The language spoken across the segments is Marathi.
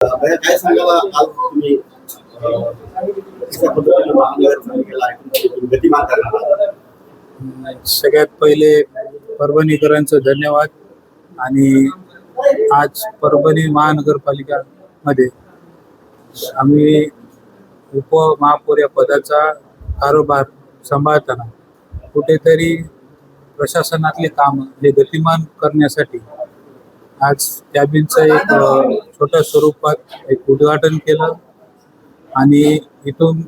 काय सांगायला आज तुम्ही कशा पद्धतीने महानगरपालिकेला गतिमान करणार आहात? सगळ्यात पहिले परभणीकरांचं धन्यवाद. आणि आज परभणी महानगरपालिकामध्ये आम्ही उपमहापौर या पदाचा कारभार सांभाळताना कुठेतरी प्रशासनातले काम हे गतिमान करण्यासाठी आज कॅबिनचं एक छोट्या स्वरूपात एक उद्घाटन केलं. आणि इथून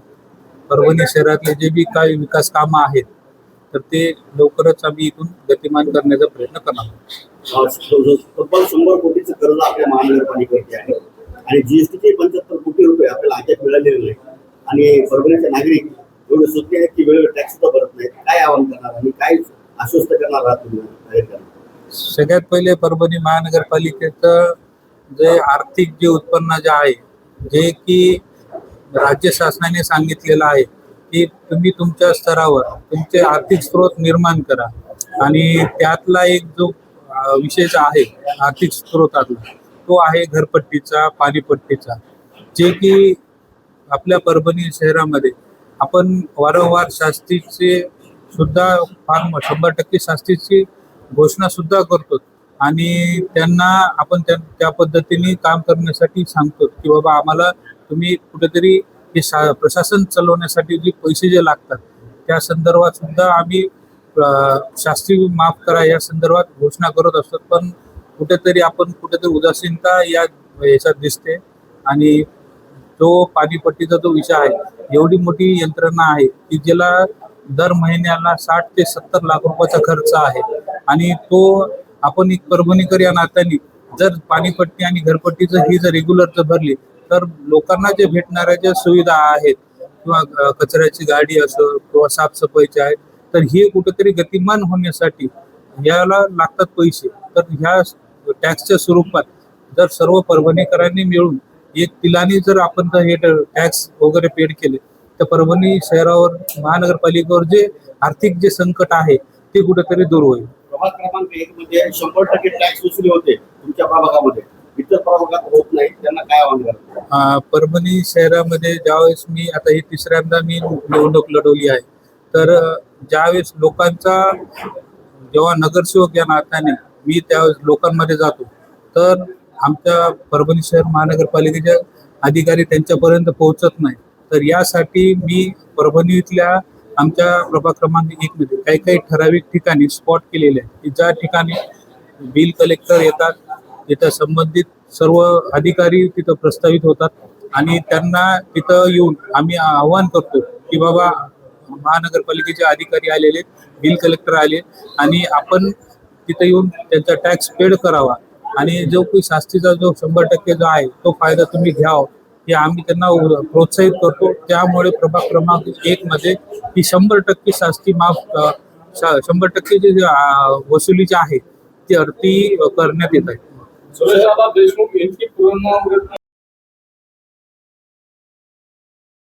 परभणी शहरातले जे बी काही विकास कामं आहेत तर ते लवकरच आम्ही इथून गतिमान करण्याचा प्रयत्न करणार आहोत. तब्बल 100 कोटीचं कर्ज आपल्या महानगरपालिकेचे आहे आणि जीएसटीचे 75 कोटी रुपये आपल्याला अद्याप मिळालेले नाही. आणि परभणीचे नागरिक एवढे सुटले आहेत की वेळेवर टॅक्स सुद्धा भरत नाहीत. काय आवाहन करणार आणि काय आश्वस्त करणार आहात तुम्ही? सगळ्यात पहिले परभणी महानगरपालिकेचं जे आर्थिक जे उत्पन्न जे आहे जे की राज्य शासनाने सांगितलेलं आहे की तुम्ही तुमच्या स्तरावर तुमचे आर्थिक स्रोत निर्माण करा. आणि त्यातला एक जो विषय आहे आर्थिक स्रोतातला तो आहे घरपट्टीचा, पाणीपट्टीचा, जे की आपल्या परभणी शहरामध्ये आपण वारंवार शास्तीचे सुद्धा फार 100% शास्तीची घोषणा सुद्धा करतो. आणि त्यांना आपण त्या पद्धतीने काम करण्यासाठी सांगतो की बाबा आम्हाला तुम्ही कुठेतरी हे प्रशासन चालवण्यासाठी जे पैसे जे लागतात त्या संदर्भात सुद्धा आम्ही शास्ती माफ करा या संदर्भात घोषणा करत असतो. पण कुठेतरी उदासीनता याच्यात दिसते. आणि तो पाणीपट्टीचा जो विषय आहे एवढी मोठी यंत्रणा आहे की ज्याला दर महिन्याला 60 ते 70 लाख रुपयाचा खर्च आहे. आणि तो आपण एक परभणीकर या नात्याने जर पाणीपट्टी आणि घरपट्टीचं ही जर रेग्युलर जर भरली तर लोकांना जे भेटणाऱ्या ज्या सुविधा आहेत किंवा कचऱ्याची गाडी असो किंवा साफसफाईची आहे तर हे कुठेतरी गतिमान होण्यासाठी याला लागतात पैसे. तर ह्या टॅक्सच्या स्वरूपात जर सर्व परभणीकरांनी मिळून एक तिलानी जर आपण हे टॅक्स वगैरे पेड केले तर परभणी शहरावर महानगरपालिकेवर जे आर्थिक जे संकट आहे ते कुठेतरी दूर होईल. प्रभाग क्रमांक 1 मध्ये 100% टॅक्स वसुली होते तुमच्या प्रभागामध्ये, इतर प्रभागात होत नाही, त्यांना काय आव्हान करणार? परभणी शहरामध्ये ज्यावेळेस मी आता ही तिसऱ्यांदा मी निवडणूक लढवली आहे तर ज्यावेळेस लोकांचा जेव्हा नगरसेवक या नात्याने मी त्यावेळेस लोकांमध्ये जातो तर आमच्या परभणी शहर महानगरपालिकेच्या अधिकारी त्यांच्यापर्यंत पोहोचत नाही. तर यासाठी मी परभणीतल्या आमच्या प्रभाग क्रमांक 1 मध्ये काही ठराविक ठिकाणी स्पॉट केलेले आहेत की ज्या ठिकाणी बिल कलेक्टर येतात, तिथं संबंधित सर्व अधिकारी तिथं प्रस्तावित होतात. आणि त्यांना तिथं येऊन आम्ही आव्हान करतो की बाबा महानगरपालिकेचे अधिकारी आलेले, बिल कलेक्टर आले आणि आपण तिथं येऊन त्यांचा टॅक्स पेड करावा आणि जो काही शास्तीचा जो 100% जो आहे तो फायदा तुम्ही घ्यावा हे आम्ही त्यांना प्रोत्साहित करतो. त्यामुळे प्रभाग क्रमांक 1 मध्ये ही 100% शास्ती माफ 100% जे वसुलीचे आहे ती करण्यात येत आहे.